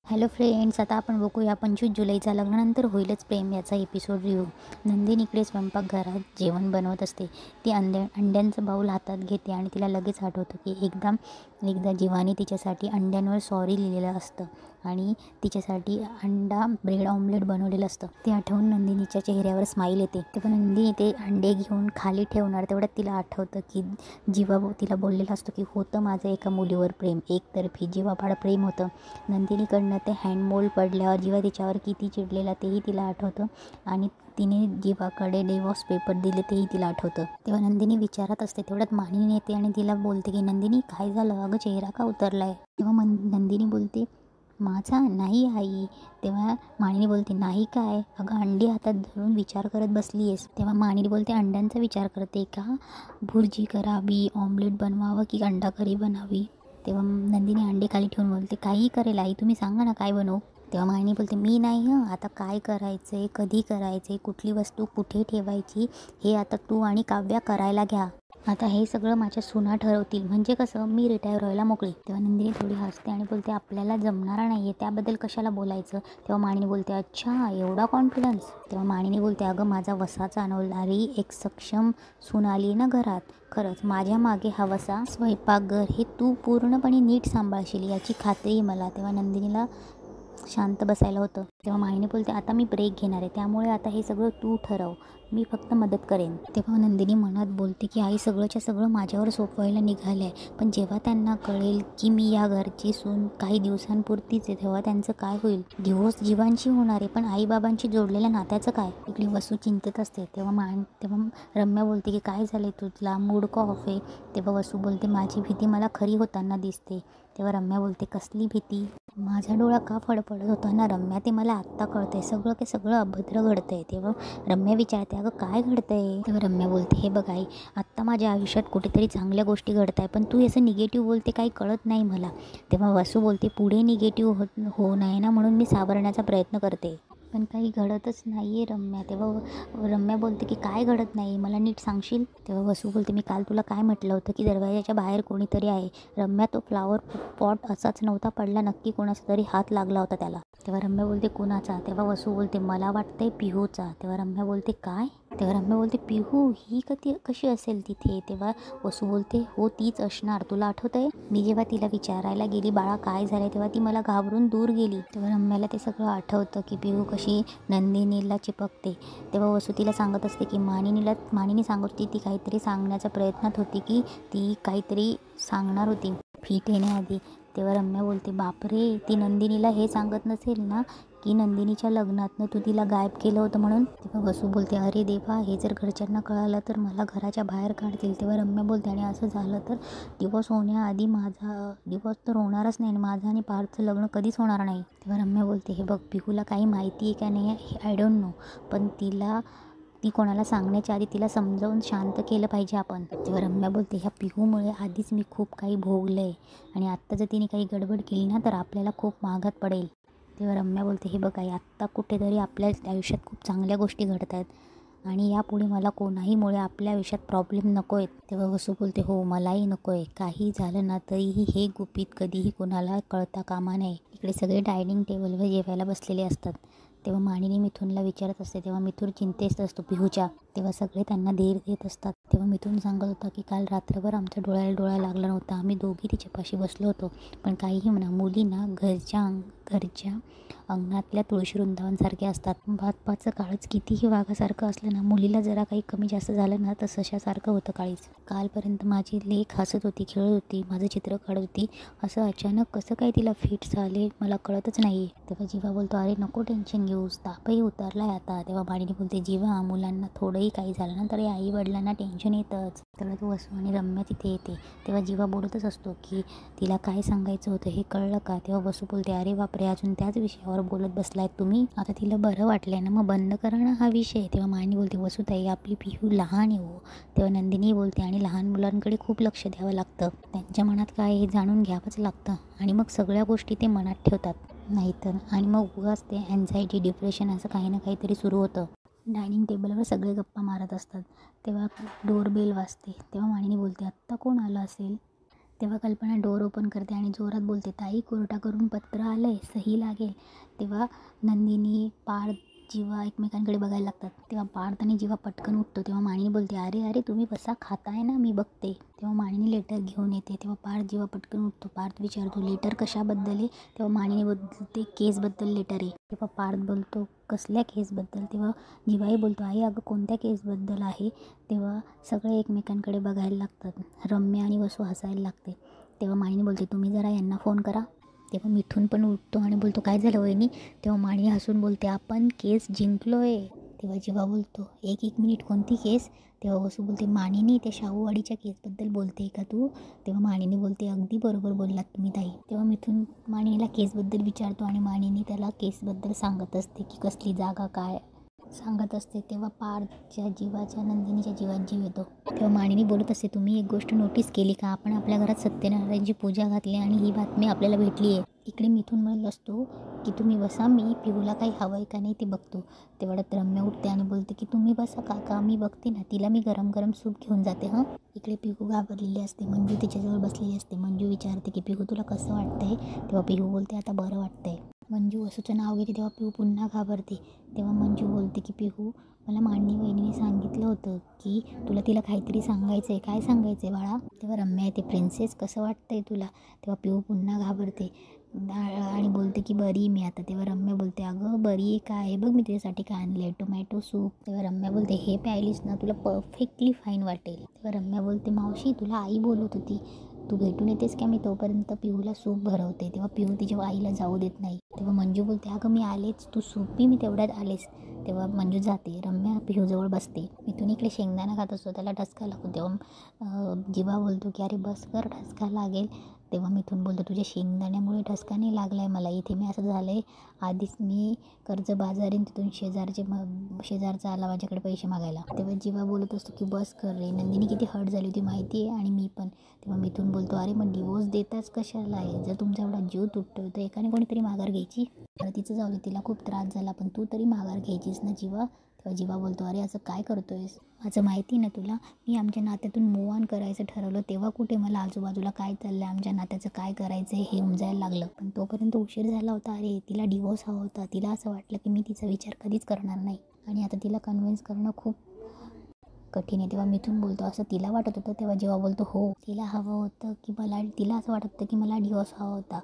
Hello friends, आता आपण बघूया 25 जुलैचा लग्नानंतर होईलच प्रेम याचा एपिसोड रिव्ह्यू. नंदिनी इकडे स्वयंपाकघरात जेवण बनवत असते. ती अंड्यांचं बाऊल हातात घेते आणि तिला लगेच आठवतं की एकदा जीवाने तिच्यासाठी अंड्यांवर सॉरी लिहिलेलं असतं आणि तिच्यासाठी अंडा ब्रेड ऑमलेट बनवलेलं असतं. ते आठवून नंदिनीच्या चेहऱ्यावर स्माईल येते. तेव्हा नंदिनी ते अंडे घेऊन खाली ठेवणार तेवढ्यात तिला आठवतं की जीवा तिला बोललेला असतो की होतं माझं एका मुलीवर प्रेम, एकतर्फी जीवापाड प्रेम होतं. नंदिनीकडनं ते हँडमोल्ड पडल्यावर जीवा तिच्यावर किती चिडलेला तेही तिला आठवतं आणि तिने जीवाकडे डिवोर्स पेपर दिले तेही तिला आठवतं. तेव्हा नंदिनी विचारत असते तेवढ्यात मानिनी येते आणि तिला बोलते की नंदिनी काय झालं अगं, चेहरा का उतरलाय? तेव्हा नंदिनी बोलते माझा नाही आई. तेव्हा मानिनी बोलते नाही काय अगं, अंडी हातात धरून विचार करत बसली आहेस. तेव्हा मानिनी बोलते अंड्यांचा विचार करते का? भुर्जी करावी, ऑमलेट बनवावं की अंडा करी बनावी? तेव्हा नंदिनी अंडे खाली ठेवून बोलते काही करेल आई, तुम्ही सांगा ना काय बनवू? तेव्हा मायनी बोलते मी नाही आता काय करायचं आहे, कधी करायचं आहे, कुठली वस्तू कुठे ठेवायची हे आता तू आणि काव्या करायला घ्या. आता हे सगळं माझ्या सुना ठरवतील, म्हणजे कसं मी रिटायर व्हायला मोकळी. तेव्हा नंदिनी थोडी हसते आणि बोलते आपल्याला जमणारा नाही आहे त्याबद्दल कशाला बोलायचं. तेव्हा मानिनी बोलते अच्छा एवढा कॉन्फिडन्स? तेव्हा मानिनी बोलते अगं माझा वसा चालवणारी एक सक्षम सून आली ना घरात, खरंच माझ्या मागे हा वसा स्वयंपाकघर हे तू पूर्णपणे नीट सांभाळशील याची खात्री मला. तेव्हा नंदिनीला शांत बसायला होतं. तेव्हा माहिनी बोलते आता मी ब्रेक घेणार आहे, त्यामुळे आता हे सगळं तू ठरव, मी फक्त मदत करेन. तेव्हा नंदिनी मनात बोलते की आई सगळंच्या सगळं माझ्यावर सोपवायला निघालं आहे, पण जेव्हा त्यांना कळेल की मी या घरची सून काही दिवसांपुरतीच आहे तेव्हा त्यांचं काय होईल? दिवस जीवांशी होणार आहे पण आईबाबांशी जोडलेल्या नात्याचं काय? इकडे वसू चिंतेत असते. तेव्हा रम्या बोलते की काय झालं तुला, मूड का ऑफ आहे? तेव्हा वसू बोलते माझी भीती मला खरी होताना दिसते. तेव्हा रम्या बोलते कसली भीती? माझा डोळा का फडफडत होता ना रम्या, ते मला आत्ता कळतंय. सगळं अभद्र घडतंय. तेव्हा रम्या विचारते अगं काय घडतंय? तेव्हा रम्या बोलते हे बघ आई, आत्ता माझ्या आयुष्यात कुठेतरी चांगल्या गोष्टी घडत आहे पण तू असं निगेटिव्ह बोलते काही कळत नाही मला. तेव्हा वसू बोलते पुढे निगेटिव्ह हो नये ना म्हणून मी सावरण्याचा प्रयत्न करते, पण काही घडतच नाही आहे रम्या. तेव्हा रम्या बोलते की काय घडत नाही मला नीट सांगशील? तेव्हा वसू बोलते मी काल तुला काय म्हटलं होतं की दरवाजाच्या बाहेर कोणीतरी आहे. रम्या तो फ्लावर पॉट असाच नव्हता पडला, नक्की कोणाचा तरी हात लागला होता त्याला. तेव्हा रम्या बोलते कुणाचा? तेव्हा वसू बोलते मला वाटतंय पिहूचा. तेव्हा रम्या बोलते काय? तेव्हा रम्या बोलते पिहू ही कशी असेल तिथे? तेव्हा वसू बोलते हो तीच असणार, तुला आठवतंय मी जेव्हा तिला विचारायला गेली बाळा काय झालंय तेव्हा ती मला घाबरून दूर गेली. तेव्हा रम्याला ते सगळं आठवतं की पिहू कशी नंदिनीला चिपकते. तेव्हा वसू तिला सांगत असते की मानिनी सांगत होती ती काहीतरी सांगण्याच्या प्रयत्नात होती की ती काहीतरी सांगणार होती फिट येण्याआधी. तेव्हा रम्या बोलते बापरे, ती नंदिनीला हे सांगत नसेल ना की नंदिनीच्या लग्नातनं तू तिला गायब केलं होतं म्हणून? तेव्हा वसू बोलते अरे देवा, हे जर घरच्यांना कळालं तर मला घराच्या बाहेर काढतील. तेव्हा रम्या बोलते आणि असं झालं तर डिवोर्स होण्याआधी माझा डिवोर्स तर होणारच नाही, माझं आणि पार्थचं लग्न कधीच होणार नाही. तेव्हा रम्या बोलते हे बघ पिहूला काही माहिती आहे का नाही हे आय डोंट नो, पण ती कोणाला सांगण्याच्या आधी तिला समजावून शांत केलं पाहिजे आपण. तेव्हा रम्या बोलते ह्या पिहूमुळे आधीच मी खूप काही भोगलं आहे आणि आत्ता जर तिने काही गडबड केली ना तर आपल्याला खूप महागात पडेल. तेव्हा रम्या बोलते हे बघा आत्ता कुठेतरी आपल्या आयुष्यात खूप चांगल्या गोष्टी घडत आहेत आणि यापुढे मला कोणाहीमुळे आपल्या आयुष्यात प्रॉब्लेम नको आहेत. तेव्हा वसू बोलते हो मलाही नको आहे, काही झालं ना तरीही हे गुपित कधीही कोणाला कळता कामा नये. इकडे सगळे डायनिंग टेबलवर जेवायला बसलेले असतात. तेव्हा मानिनी मिथुनला विचारत असते. तेव्हा मिथुन चिंतेत असतो पिहूच्या. तेव्हा सगळे त्यांना धीर देत असतात. तेव्हा मिथुन सांगत होता की काल रात्रभर आमच्या डोळ्याला डोळा लागला नव्हता, आम्ही दोघी तिच्यापाशी बसलो होतो, पण काहीही म्हणा मुलींना घरच्या अंगणातल्या तुळशी वृंदावनसारखे असतात. भातपाचं काळच कितीही वाघासारखं असलं ना मुलीला जरा काही कमी जास्त झालं ना तर सशासारखं होतं काळीच. कालपर्यंत माझी लेक हसत होती, खेळत होती, माझं चित्र काढत होती, असं अचानक कसं काय तिला फिट झाले मला कळतच नाही. तेव्हा जीवा बोलतो अरे नको टेन्शन घेऊस, तापही उतरलाय आता. तेव्हा मानिनी बोलते जीवा मुलांना थोडंही काही झालं ना तरी आई वडिलांना टेन्शन येतंच. तेव्हा तो वसू आणि रम्या तिथे येते. तेव्हा जीवा बोलतच असतो की तिला काय सांगायचं होतं हे कळलं का? तेव्हा वसू बोलते अरे बापरे, अजून त्याच विषयावर बोलत बसलाय तुम्ही, आता तिला बरं वाटलंय ना मग बंद करा ना हा विषय. तेव्हा मानिनी बोलते वसूताई आपली पिहू लहान आहे हो. तेव्हा नंदिनी बोलते आणि लहान मुलांकडे खूप लक्ष द्यावं लागतं, त्यांच्या मनात काय हे जाणून घ्यावंच लागतं आणि मग सगळ्या गोष्टी ते मनात ठेवतात नाहीतर, आणि मग उगाच ते अँझायटी डिप्रेशन असं काही ना काहीतरी सुरू होतं. डायनिंग टेबलवर सगळे गप्पा मारत असतात. तेव्हा डोरबेल वाजते. तेव्हा मानिनी बोलते आत्ता कोण आलं असेल? तेव्हा कल्पना डोअर ओपन करते आणि जोरात बोलते, ताई कोर्टाकडून पत्र आलं आहे, सही लागेल. तेव्हा नंदिनी, पार्थ, जीवा एकमेकांकडे बघायला लागतात. तेव्हा पार्थ आणि जीवा पटकन उठतो. तेव्हा मानिनी बोलते, अरे अरे तुम्ही बसा, खाताय ना, मी बघते. तेव्हा मानिनी लेटर घेऊन येते. तेव्हा पार्थ, जीवा पटकन उठतो. पार्थ विचारतो, लेटर कशाबद्दल आहे? तेव्हा मानिनी बोलते, केसबद्दल लेटर आहे. तेव्हा पार्थ बोलतो, कसल्या केसबद्दल? तेव्हा जीवाही बोलतो, आई अगं कोणत्या केसबद्दल आहे? तेव्हा सगळे एकमेकांकडे बघायला लागतात. रम्या आणि वसू हसायला लागते. तेव्हा मानिनी बोलते, तुम्ही जरा यांना फोन करा. तेव्हा मिथून पण उठतो आणि बोलतो, काय झालं वहिनी? तेव्हा मानिनी हसून बोलते, आपण केस जिंकलो आहे. तेव्हा जीवा बोलतो, एक मिनिट, कोणती केस? तेव्हा वसू बोलते, मानिनी त्या शाहूवाडीच्या केसबद्दल बोलते का तू? तेव्हा मानिनी बोलते, अगदी बरोबर बोललात तुम्ही ताई. तेव्हा मिथून मानिनीला केसबद्दल विचारतो आणि मानिनी त्याला केसबद्दल सांगत असते की कसली जागा काय सांगत असते. तेव्हा पार्थच्या जीवाच्या, नंदिनीच्या जीवात जीव येतो. तेव्हा मानिनी बोलत असते, तुम्ही एक गोष्ट नोटीस केली का? आपण आपल्या घरात सत्यनारायणची पूजा घातली आणि ही बातमी आपल्याला भेटली आहे. इकडे मिथून म्हणत असतो की तुम्ही बसा, मी पिहूला काही हवं आहे का नाही ते बघतो. तेवढ्यात रम्या उठते आणि बोलते की तुम्ही बसा काका, मी बघते ना, तिला मी गरम गरम सूप घेऊन जाते. हां. इकडे पिहू घाबरलेली असते. मंजू तिच्याजवळ बसलेली असते. मंजू विचारते की पिहू तुला कसं वाटतंय? तेव्हा पिहू बोलते, आता बरं वाटतंय. मंजू वसूचं नाव घेते. तेव्हा पिहू पुन्हा घाबरते. तेव्हा मंजू बोलते की पिहू, मला मांडणी वहिनीने सांगितलं होतं की तुला तिला काहीतरी सांगायचं आहे. काय सांगायचं आहे बाळा? तेव्हा रम्या येते, प्रिन्सेस कसं वाटतंय तुला? तेव्हा पिहू पुन्हा घाबरते आणि बोलते की बरी मी आता. तेव्हा रम्या बोलते, अगं बरी आहे काय? बघ मी तुझ्यासाठी काय आणलं आहे, टोमॅटो सूप. तेव्हा रम्या बोलते, हे प्यायलीस ना तुला परफेक्टली फाईन वाटेल. तेव्हा रम्या बोलते, मावशी तुला आई बोलत होती, तू भेटून येतेस का? मी तोपर्यंत पिहूला सूप भरवते. तेव्हा पिहू तिच्या आईला जाऊ देत नाही. तेव्हा मंजू बोलते, अगं मी आलेच, तू सूप पी, मी तेवढ्यात आलेच. तेव्हा मंजू जाते. रम्या पिहूजवळ बसते. मिथून इकडे शेंगदाणा खात असतो, त्याला ठसका लागतो. तेव्हा जीवा बोलतो की अरे बस कर, ठसका लागेल. तेव्हा मिथून बोलतो, तुझ्या शेंगदाण्यामुळे ठसका नाही लागला आहे मला, इथे मी असं झालं आहे, आधीच मी कर्जबाजारीन, तिथून शेजारचा आला माझ्याकडे पैसे मागायला. तेव्हा जीवा बोलत असतो की बस कर रे, नंदिनी किती हर्ट झाली होती माहिती आहे आणि मी पण. तेव्हा मिथून बोलतो, अरे मग डिवोर्स देताच कशाला आहे? जर तुमचा एवढा जीव तुटतो तर एकाने कोणीतरी माघार घ्यायची. तर तिचं जाऊ दे, तिला खूप त्रास झाला, पण तू तरी माघार घ्यायचीस ना जीवा. तेव्हा जीवा बोलतो, अरे असं काय करतोयस? माझं माहिती ना तुला, मी आमच्या नात्यातून मूव ऑन करायचं ठरवलं तेव्हा कुठे मला आजूबाजूला काय चाललं आहे, आमच्या नात्याचं काय करायचं हे उमजायला लागलं. पण तोपर्यंत उशीर झाला होता. अरे तिला डिवोर्स हवा होता. तिला असं वाटलं की मी तिचा विचार कधीच करणार नाही आणि आता तिला कन्व्हिन्स करणं खूप कठीण आहे. तेव्हा मिथून बोलतो, असं तिला वाटत होतं? तेव्हा जेव्हा बोलतो, हो तिला हवं होतं की तिला असं वाटत होतं की मला डिवोर्स हवा होता,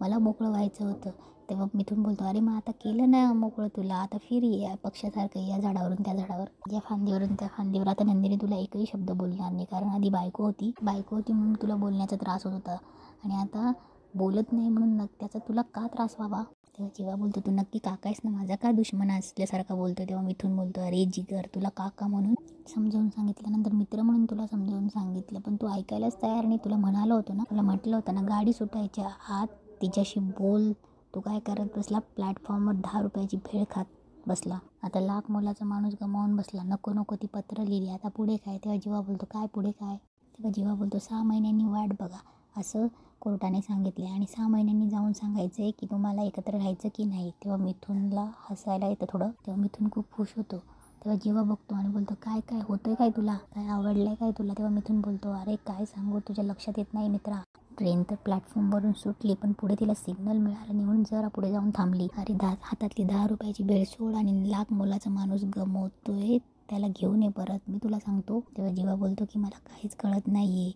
मला मोकळं व्हायचं होतं. तेव्हा मिथून बोलतो, अरे मग आता केलं ना मोकळं तुला, आता फिर या पक्षासारखं, या झाडावरून त्या झाडावर, या फांदीवरून त्या फांदीवर. आता नंदिनी तुला एकही शब्द बोलणार नाही, कारण आधी बायको होती म्हणून तुला बोलण्याचा त्रास होत होता आणि आता बोलत नाही म्हणून त्याचा तुला का त्रास व्हावा? तेव्हा जीवा बोलतो, तू नक्की काका आहेस ना, माझा का दुश्मन असल्यासारखा बोलतो? तेव्हा मिथून बोलतो, अरे जिगर, तुला काका म्हणून समजावून सांगितल्यानंतर मित्र म्हणून तुला समजावून सांगितलं, पण तू ऐकायलाच तयार नाही. तुला म्हणालं होतं ना, तुला म्हटलं होतं ना, गाडी सुटायच्या आत तिच्याशी बोल. तू काय करत बसला? प्लॅटफॉर्मवर 10 रुपयाची भेळ खात बसला. आता लाख मोलाचा माणूस गमावून बसला. नको ती पत्र लिहिली, आता पुढे काय? तेव्हा जीवा बोलतो, काय पुढे काय? तेव्हा जीवा बोलतो, 6 महिन्यांनी वाट बघा असं कोर्टाने सांगितले आणि 6 महिन्यांनी जाऊन सांगायचं आहे की तुम्हाला एकत्र राहायचं की नाही. तेव्हा मिथूनला हसायला येतं थोडं. तेव्हा मिथून खूप खुश होतो. तेव्हा जीवा बघतो आणि बोलतो, काय काय होतंय, काय तुला काय आवडलं आहे काय तुला? तेव्हा मिथून बोलतो, अरे काय सांगू, तुझ्या लक्षात येत नाही मित्रा, ट्रेन तर प्लॅटफॉर्मवरून सुटली पण पुढे तिला सिग्नल मिळालं नाही म्हणून जरा पुढे जाऊन थांबली. अरे हातातली 10 रुपयाची भेळ सोड आणि लाख मोलाचा माणूस गमवतोय, त्याला घेऊन ये परत, मी तुला सांगतो. तेव्हा जीवा बोलतो की मला काहीच कळत नाही आहे.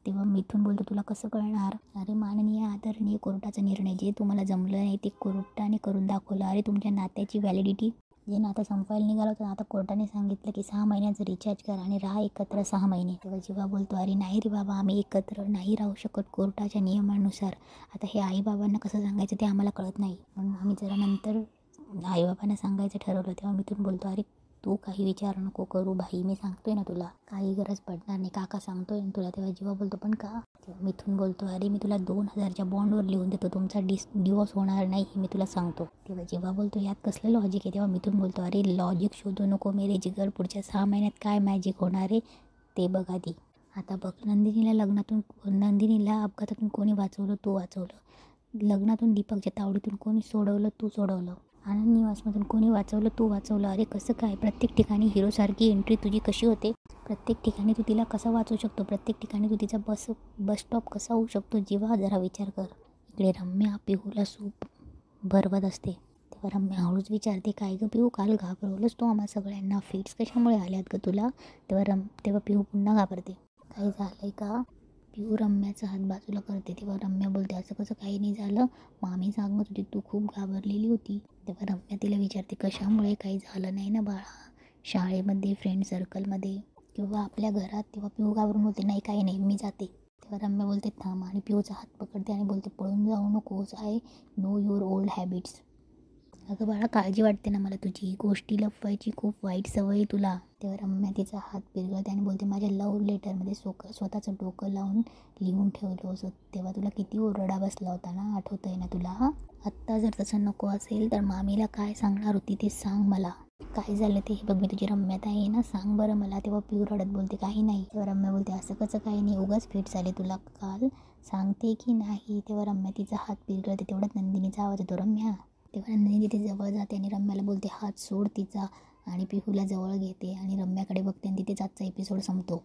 तेव्हा मिथून बोलतो, तुला कसं कळणार? अरे माननीय आदरणीय कोर्टाचा निर्णय, जे तुम्हाला जमलं नाही ते कोर्टाने करून दाखवलं. अरे तुमच्या नात्याची व्हॅलिडिटी, जे नातं संपायला निघालं होतं आता कोर्टाने सांगितलं की 6 महिन्याचं रिचार्ज करा आणि राहा एकत्र 6 महिने. तेव्हा जीवा बोलतो, अरे नाही रे बाबा, आम्ही एकत्र नाही राहू शकत कोर्टाच्या नियमानुसार. आता हे आईबाबांना कसं सांगायचं ते आम्हाला कळत नाही, म्हणून आम्ही जरा नंतर आईबाबांना सांगायचं ठरवलं. तेव्हा मिथून बोलतो, अरे तू काही विचार नको करू भाई, मी सांगतोय ना तुला, काही गरज पडणार नाही, काका सांगतोय ना तुला. तेव्हा जीवा बोलतो, पण का? मिथून बोलतो, अरे मी तुला 2000च्या बॉन्डवर लिहून देतो, तुमचा डिवोर्स होणार नाही हे मी तुला सांगतो. तेव्हा जीवा बोलतो, यात कसलं लॉजिक आहे? तेव्हा मिथून बोलतो, अरे लॉजिक शोधू नको मेरे जिगर, पुढच्या 6 महिन्यात काय मॅजिक होणार आहे ते बघ आधी. आता बघ, नंदिनीला अपघातातून कोणी वाचवलं? तू वाचवलं. लग्नातून दीपकच्या तावडीतून कोणी सोडवलं? तू सोडवलं. आनंद निवासमधून कोणी वाचवलं? तू वाचवलं. अरे कसं काय? प्रत्येक ठिकाणी हिरोसारखी एंट्री तुझी कशी होते? प्रत्येक ठिकाणी तू तिला कसा वाचवू शकतो? प्रत्येक ठिकाणी तू तिचा बस स्टॉप कसा होऊ शकतो? जीवा जरा विचार कर. इकडे रम्या पिहूला सूप भरवत असते. तेव्हा रम्या हळूच विचारते, काय गं पिहू, काल घाबरवलंच तो आम्हा सगळ्यांना, फिट्स कशामुळे आल्यात गं तुला? तेव्हा पिहू पुन्हा घाबरते. काही झालं आहे का? पिहू रम्याचा हात बाजूला करते. तेव्हा रम्या बोलते, असं कसं काही नाही झालं, मामी सांगत होती तू खूप घाबरलेली होती. तेव्हा रम्या तिला विचारते, कशामुळे? काही झालं नाही ना बाळा? शाळेमध्ये, फ्रेंड सर्कलमध्ये किंवा आपल्या घरात? तेव्हा पिहू घाबरून बोलते, नाही काही नाही, मी जाते. तेव्हा रम्या बोलते, थांब, आणि पिहूचा हात पकडते आणि बोलते, पळून जाऊ नकोस, I know your old habits. अगं बाळा, काळजी वाटते ना मला तुझी, गोष्टी लपवायची खूप वाईट सवय तुला. तेव्हा रम्या तिचा हात पिरगळते आणि बोलते, माझ्या लव्ह लेटरमध्ये स्वतःचं डोकं लावून लिहून ठेवलं होतं, तेव्हा तुला किती ओरडा बसला होता ना, आठवतं आहे ना तुला? आत्ता जर तसं नको असेल तर मामीला काय सांगणार होती ते सांग मला. काय झालं ते बघ, मी तुझी रम्यात आहे ना, सांग बरं मला. तेव्हा पिऊ रडत बोलते, काही नाही. तेव्हा रम्या बोलते, असं कसं काही नाही, उगाच फिट झाले तुला काल, सांगते की नाही. तेव्हा रम्या तिचा हात पिरगळते. तेवढ्यात नंदिनीचा आवाज येतो, रम्या. तेव्हा नंदिनी तिथे जवळ जाते आणि रम्याला बोलते, हात सोड तिचा, आणि पिहूला जवळ घेते आणि रम्याकडे बघते आणि तिथेच आजचा एपिसोड संपतो.